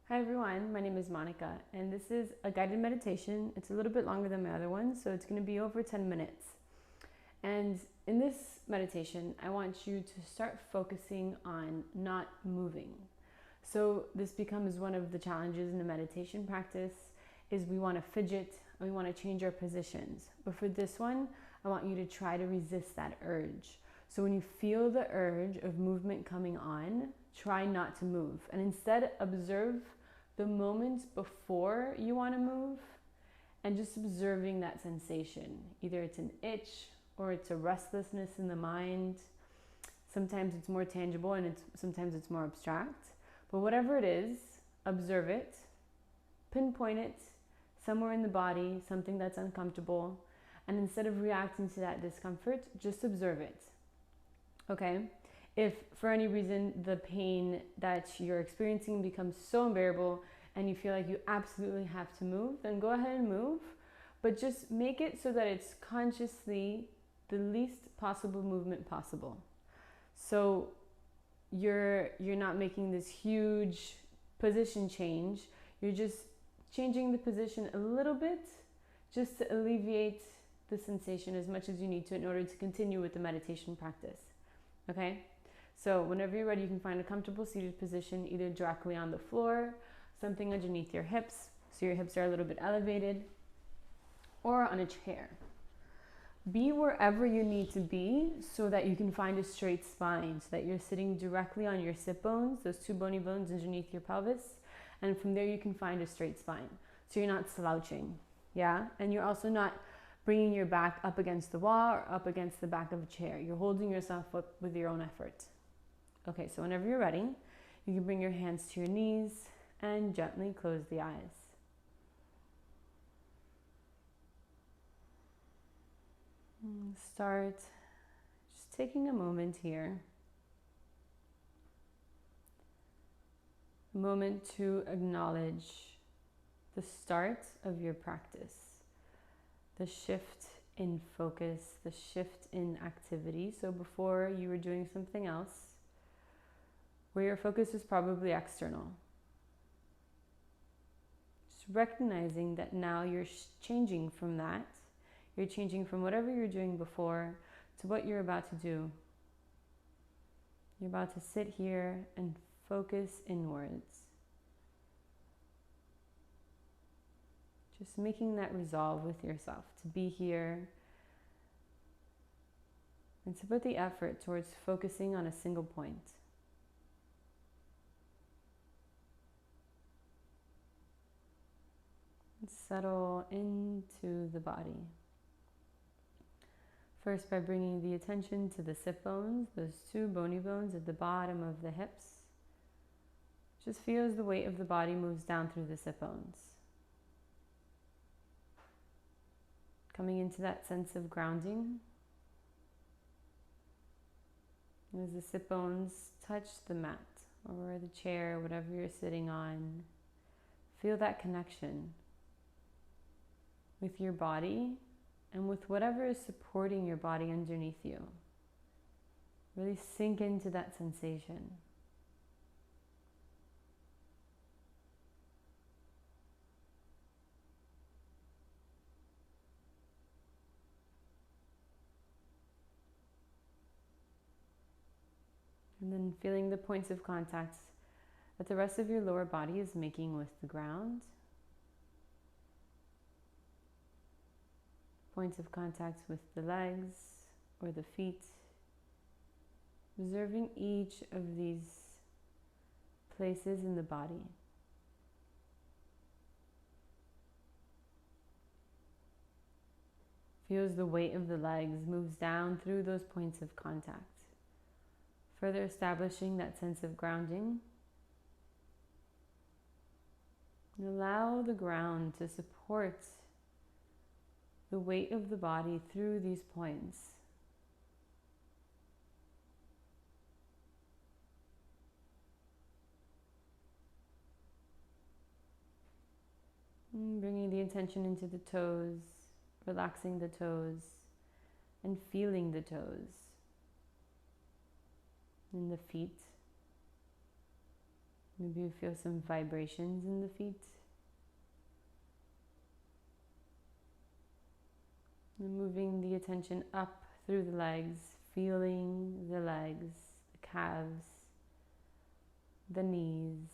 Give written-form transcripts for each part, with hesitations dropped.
Hi everyone, my name is Monica and this is a guided meditation. It's a little bit longer than my other ones, so it's going to be over 10 minutes. And in this meditation, I want you to start focusing on not moving. So this becomes one of the challenges in the meditation practice is we want to fidget and we want to change our positions. But for this one, I want you to try to resist that urge. So when you feel the urge of movement coming on, try not to move and instead observe the moments before you want to move and just observing that sensation. Either it's an itch or it's a restlessness in the mind. Sometimes it's more tangible and sometimes it's more abstract. But whatever it is, observe it, pinpoint it somewhere in the body, something that's uncomfortable, and instead of reacting to that discomfort, just observe it. Okay? If for any reason the pain that you're experiencing becomes so unbearable and you feel like you absolutely have to move, then go ahead and move, but just make it so that it's consciously the least possible movement possible. So you're not making this huge position change, you're just changing the position a little bit just to alleviate the sensation as much as you need to in order to continue with the meditation practice. Okay? So whenever you're ready, you can find a comfortable seated position, either directly on the floor, something underneath your hips, so your hips are a little bit elevated, or on a chair. Be wherever you need to be so that you can find a straight spine, so that you're sitting directly on your sit bones, those two bony bones underneath your pelvis, and from there you can find a straight spine. So you're not slouching, yeah? And you're also not bringing your back up against the wall or up against the back of a chair. You're holding yourself up with your own effort. Okay, so whenever you're ready, you can bring your hands to your knees and gently close the eyes. Start just taking a moment here, a moment to acknowledge the start of your practice, the shift in focus, the shift in activity. So before you were doing something else, where your focus is probably external. Just recognizing that now you're changing from that. You're changing from whatever you're doing before to what you're about to do. You're about to sit here and focus inwards. Just making that resolve with yourself to be here and to put the effort towards focusing on a single point. Settle into the body. First, by bringing the attention to the sit bones, those two bony bones at the bottom of the hips. Just feel as the weight of the body moves down through the sit bones. Coming into that sense of grounding. As the sit bones touch the mat or the chair, whatever you're sitting on, feel that connection with your body and with whatever is supporting your body underneath you. Really sink into that sensation. And then feeling the points of contact that the rest of your lower body is making with the ground. Points of contact with the legs or the feet. Observing each of these places in the body. Feel as the weight of the legs moves down through those points of contact, further establishing that sense of grounding. And allow the ground to support the weight of the body through these points. And bringing the attention into the toes, relaxing the toes, and feeling the toes, and the feet. Maybe you feel some vibrations in the feet. And moving the attention up through the legs, feeling the legs, the calves, the knees,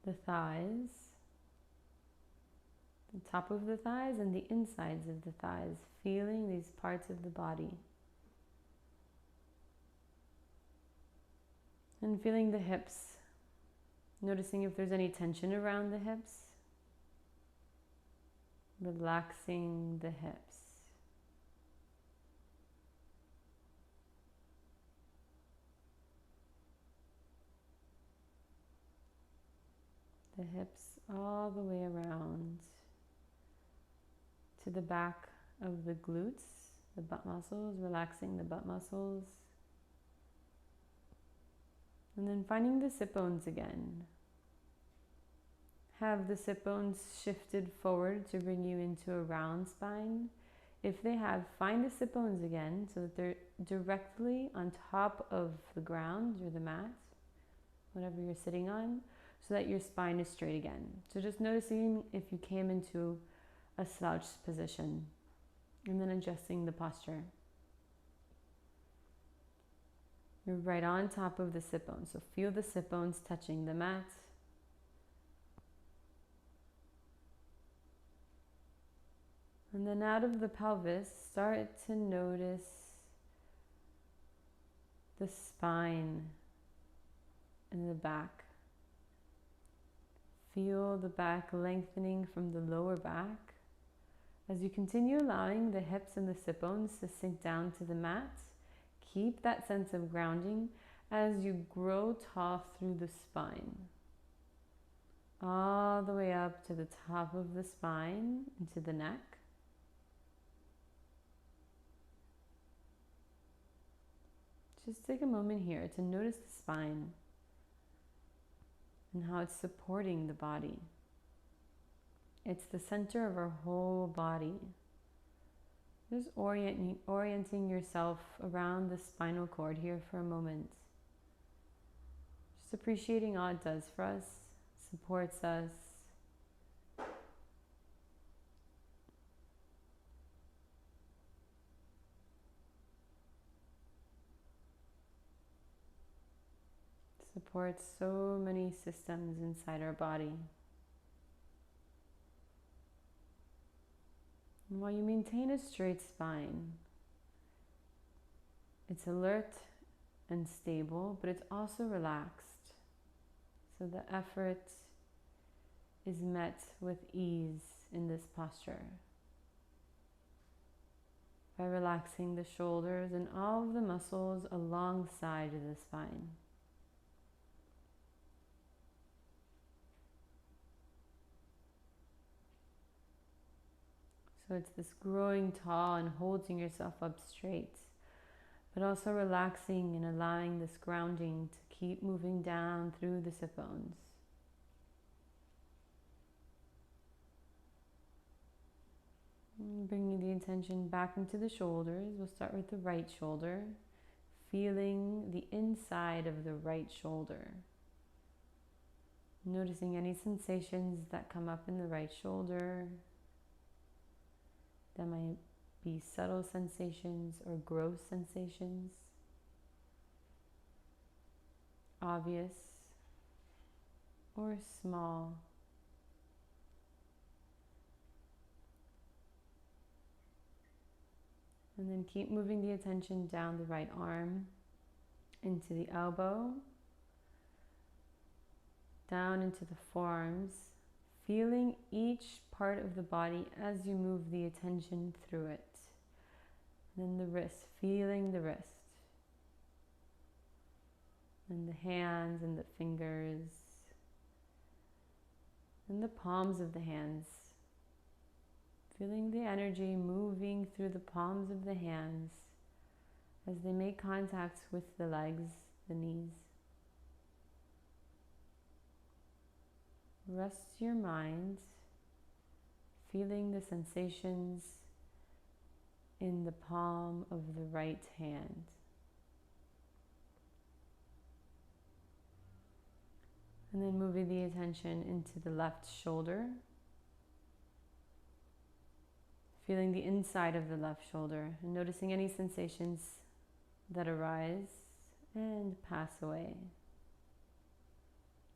the thighs, the top of the thighs and the insides of the thighs, feeling these parts of the body. And feeling the hips, noticing if there's any tension around the hips, relaxing the hips. The hips all the way around to the back of the glutes, the butt muscles, relaxing the butt muscles. And then finding the sit bones again. Have the sit bones shifted forward to bring you into a round spine. If they have, find the sit bones again so that they're directly on top of the ground or the mat, whatever you're sitting on, so that your spine is straight again. So just noticing if you came into a slouched position and then adjusting the posture. You're right on top of the sit bones, so feel the sit bones touching the mat. And then out of the pelvis, start to notice the spine and the back. Feel the back lengthening from the lower back. As you continue allowing the hips and the sit bones to sink down to the mat, keep that sense of grounding as you grow tall through the spine. All the way up to the top of the spine, into the neck. Just take a moment here to notice the spine and how it's supporting the body. It's the center of our whole body. Just orienting yourself around the spinal cord here for a moment. Just appreciating all it does for us, supports us. Supports so many systems inside our body. And while you maintain a straight spine, it's alert and stable, but it's also relaxed. So the effort is met with ease in this posture. By relaxing the shoulders and all of the muscles alongside of the spine. So it's this growing tall and holding yourself up straight, but also relaxing and allowing this grounding to keep moving down through the sit bones. And bringing the attention back into the shoulders. We'll start with the right shoulder, feeling the inside of the right shoulder. Noticing any sensations that come up in the right shoulder. That might be subtle sensations or gross sensations, obvious or small. And then keep moving the attention down the right arm, into the elbow, down into the forearms, feeling each part of the body as you move the attention through it. And then the wrist, feeling the wrist. And the hands and the fingers. And the palms of the hands. Feeling the energy moving through the palms of the hands as they make contact with the legs, the knees. Rest your mind, feeling the sensations in the palm of the right hand. And then moving the attention into the left shoulder. Feeling the inside of the left shoulder and noticing any sensations that arise and pass away.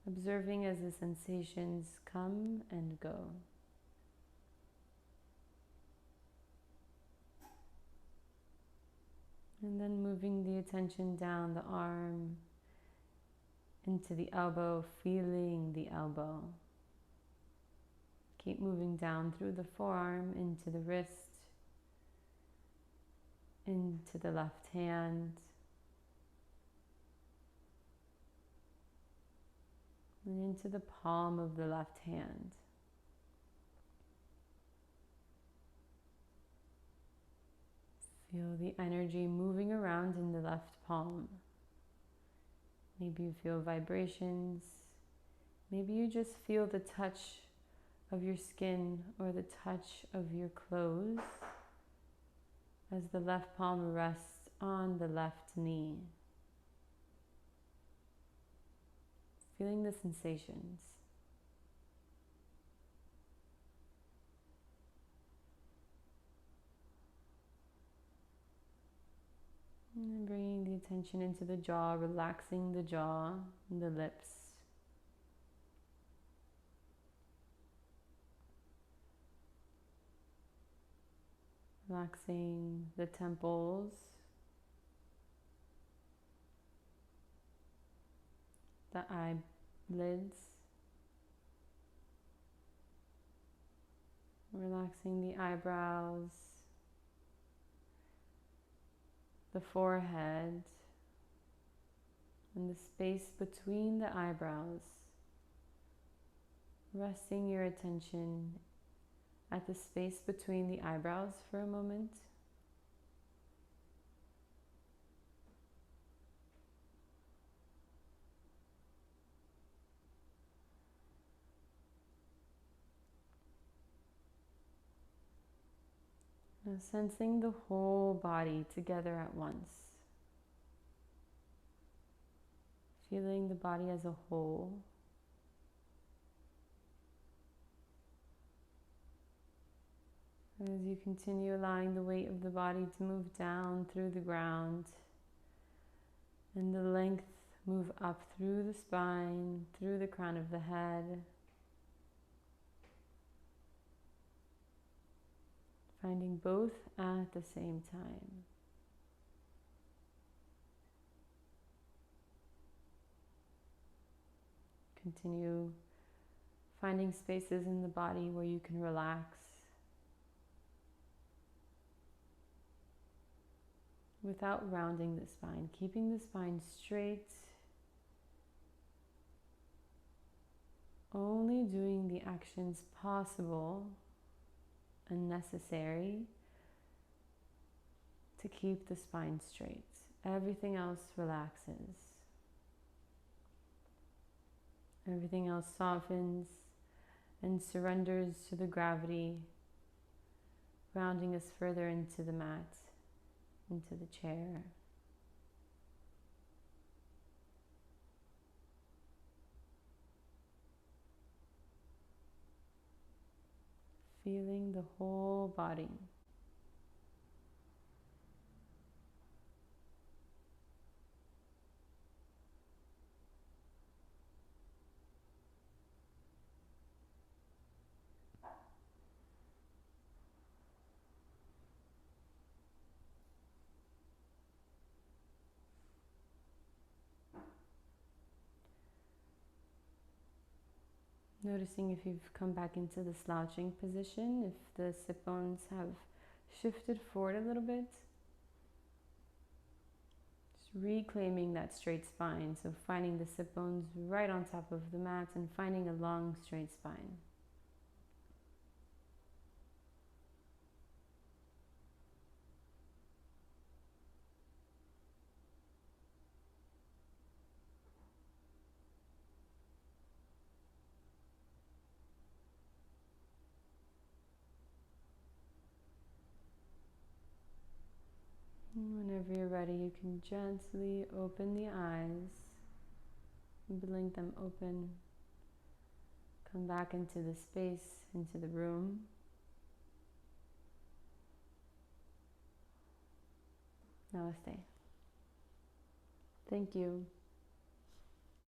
Observing as the sensations come and go. And then moving the attention down the arm into the elbow, feeling the elbow. Keep moving down through the forearm, into the wrist, into the left hand, and into the palm of the left hand. Feel the energy moving around in the left palm. Maybe you feel vibrations. Maybe you just feel the touch of your skin or the touch of your clothes as the left palm rests on the left knee. Feeling the sensations. And bringing the attention into the jaw, relaxing the jaw and the lips. Relaxing the temples, the eyelids, relaxing the eyebrows, the forehead, and the space between the eyebrows. Resting your attention at the space between the eyebrows for a moment. Now sensing the whole body together at once. Feeling the body as a whole. As you continue allowing the weight of the body to move down through the ground and the length move up through the spine, through the crown of the head. Finding both at the same time. Continue finding spaces in the body where you can relax without rounding the spine, keeping the spine straight, only doing the actions possible and necessary to keep the spine straight. Everything else relaxes. Everything else softens and surrenders to the gravity, grounding us further into the mat, into the chair. Feeling the whole body. Noticing if you've come back into the slouching position, if the sit bones have shifted forward a little bit. Just reclaiming that straight spine, so finding the sit bones right on top of the mat and finding a long straight spine. Whenever you're ready, you can gently open the eyes, blink them open. Come back into the space, into the room. Namaste. Thank you.